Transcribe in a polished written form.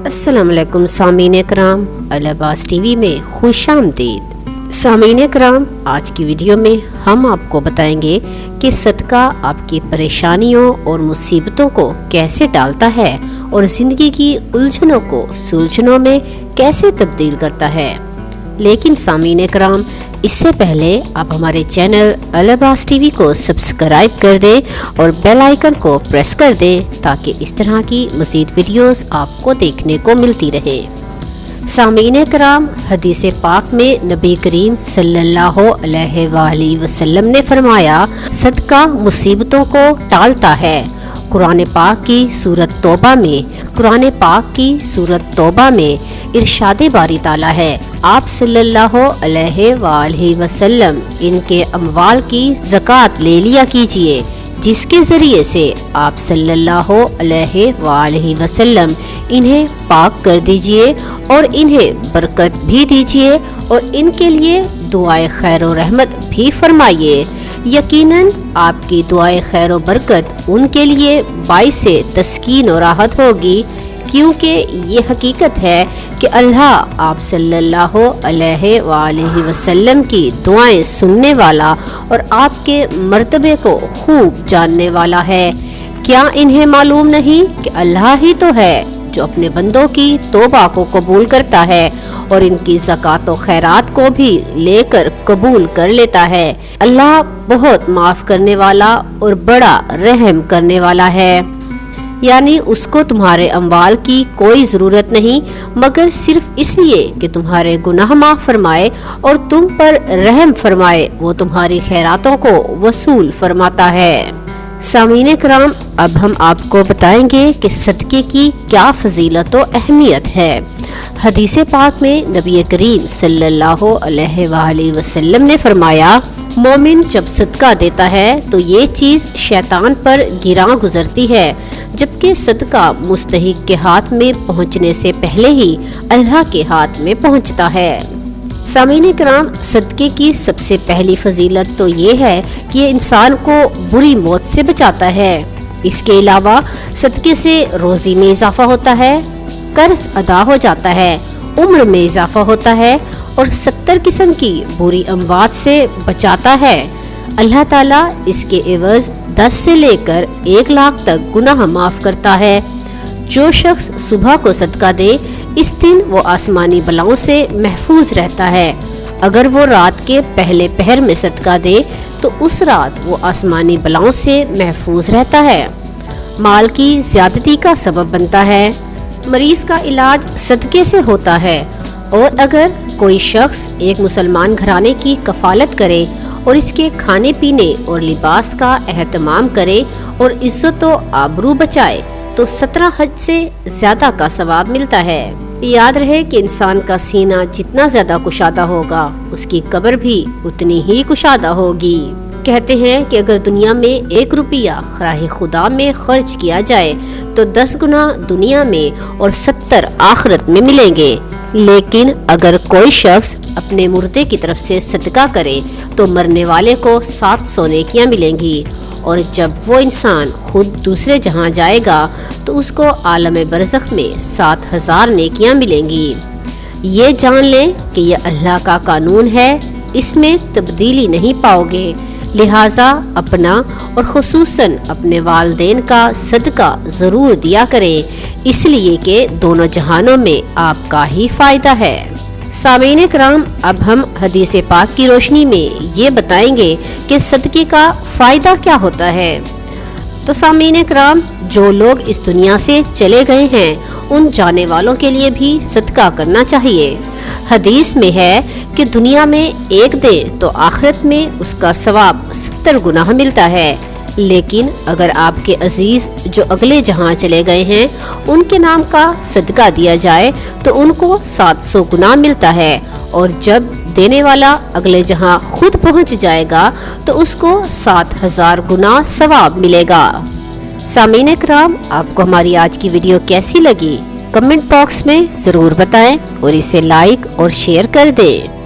السلام علیکم سامعین کرام، العباس ٹی وی میں خوش آمدید۔ سامعین کرام، آج کی ویڈیو میں ہم آپ کو بتائیں گے کہ صدقہ آپ کی پریشانیوں اور مصیبتوں کو کیسے ٹالتا ہے اور زندگی کی الجھنوں کو سلجھنوں میں کیسے تبدیل کرتا ہے۔ لیکن سامعین کرام، اس سے پہلے آپ ہمارے چینل العباس ٹی وی کو سبسکرائب کر دیں اور بیل آئیکن کو پریس کر دیں تاکہ اس طرح کی مزید ویڈیوز آپ کو دیکھنے کو ملتی رہے۔ سامعین کرام، حدیث پاک میں نبی کریم صلی اللہ علیہ وآلہ وسلم نے فرمایا، صدقہ مصیبتوں کو ٹالتا ہے۔ قرآن پاک کی سورت توبہ میں ارشاد باری تعالیٰ ہے، آپ صلی اللہ علیہ وآلہ وسلم ان کے اموال کی زکوٰۃ لے لیا کیجئے، جس کے ذریعے سے آپ صلی اللہ علیہ وآلہ وسلم انہیں پاک کر دیجئے اور انہیں برکت بھی دیجئے اور ان کے لیے دعائے خیر و رحمت بھی فرمائیے۔ یقیناً آپ کی دعائے خیر و برکت ان کے لیے باعث تسکین و راحت ہوگی، کیونکہ یہ حقیقت ہے کہ اللہ آپ صلی اللہ علیہ وآلہ وسلم کی دعائیں سننے والا اور آپ کے مرتبے کو خوب جاننے والا ہے۔ کیا انہیں معلوم نہیں کہ اللہ ہی تو ہے جو اپنے بندوں کی توبہ کو قبول کرتا ہے اور ان کی زکوٰۃ و خیرات کو بھی لے کر قبول کر لیتا ہے۔ اللہ بہت معاف کرنے والا اور بڑا رحم کرنے والا ہے، یعنی اس کو تمہارے اموال کی کوئی ضرورت نہیں مگر صرف اس لیے کہ تمہارے گناہ معاف فرمائے اور تم پر رحم فرمائے، وہ تمہاری خیراتوں کو وصول فرماتا ہے۔ سامعین کرام، اب ہم آپ کو بتائیں گے کہ صدقے کی کیا فضیلت و اہمیت ہے۔ حدیث پاک میں نبی کریم صلی اللہ علیہ وآلہ وسلم نے فرمایا، مومن جب صدقہ دیتا ہے تو یہ چیز شیطان پر گراں گزرتی ہے، جبکہ صدقہ مستحق کے ہاتھ میں پہنچنے سے پہلے ہی اللہ کے ہاتھ میں پہنچتا ہے۔ سامعین کرام، صدقے کی سب سے پہلی فضیلت تو یہ ہے کہ یہ انسان کو بری موت سے بچاتا ہے۔ اس کے علاوہ صدقے سے روزی میں اضافہ ہوتا ہے، قرض ادا ہو جاتا ہے، عمر میں اضافہ ہوتا ہے اور 70 قسم کی بری اموات سے بچاتا ہے۔ اللہ تعالیٰ اس کے عوض 10 سے لے کر 1 لاکھ تک گناہ معاف کرتا ہے۔ جو شخص صبح کو صدقہ دے، اس دن وہ آسمانی بلاؤں سے محفوظ رہتا ہے۔ اگر وہ رات کے پہلے پہر میں صدقہ دے تو اس رات وہ آسمانی بلاؤں سے محفوظ رہتا ہے۔ مال کی زیادتی کا سبب بنتا ہے۔ مریض کا علاج صدقے سے ہوتا ہے، اور اگر کوئی شخص ایک مسلمان گھرانے کی کفالت کرے اور اس کے کھانے پینے اور لباس کا اہتمام کرے اور عزت و آبرو بچائے تو 17 حج سے زیادہ کا ثواب ملتا ہے۔ یاد رہے کہ انسان کا سینہ جتنا زیادہ کشادہ ہوگا، اس کی قبر بھی اتنی ہی کشادہ ہوگی۔ کہتے ہیں کہ اگر دنیا میں 1 روپیہ خراہ خدا میں خرچ کیا جائے تو 10 گنا دنیا میں اور 70 آخرت میں ملیں گے، لیکن اگر کوئی شخص اپنے مردے کی طرف سے صدقہ کرے تو مرنے والے کو 700 نیکیاں ملیں گی، اور جب وہ انسان خود دوسرے جہاں جائے گا تو اس کو عالم برزخ میں 7000 نیکیاں ملیں گی۔ یہ جان لیں کہ یہ اللہ کا قانون ہے، اس میں تبدیلی نہیں پاؤ گے، لہٰذا اپنا اور خصوصاً اپنے والدین کا صدقہ ضرور دیا کریں، اس لیے کہ دونوں جہانوں میں آپ کا ہی فائدہ ہے۔ سامعین کرام، اب ہم حدیث پاک کی روشنی میں یہ بتائیں گے کہ صدقے کا فائدہ کیا ہوتا ہے۔ تو سامعین کرام، جو لوگ اس دنیا سے چلے گئے ہیں ان جانے والوں کے لیے بھی صدقہ کرنا چاہیے۔ حدیث میں ہے کہ دنیا میں 1 دے تو آخرت میں اس کا ثواب 70 گنا ملتا ہے، لیکن اگر آپ کے عزیز جو اگلے جہاں چلے گئے ہیں ان کے نام کا صدقہ دیا جائے تو ان کو 700 گنا ملتا ہے، اور جب دینے والا اگلے جہاں خود پہنچ جائے گا تو اس کو 7000 گنا ثواب ملے گا۔ سامعین کرام، آپ کو ہماری آج کی ویڈیو کیسی لگی؟ کمنٹ باکس میں ضرور بتائیں اور اسے لائک اور شیئر کر دیں۔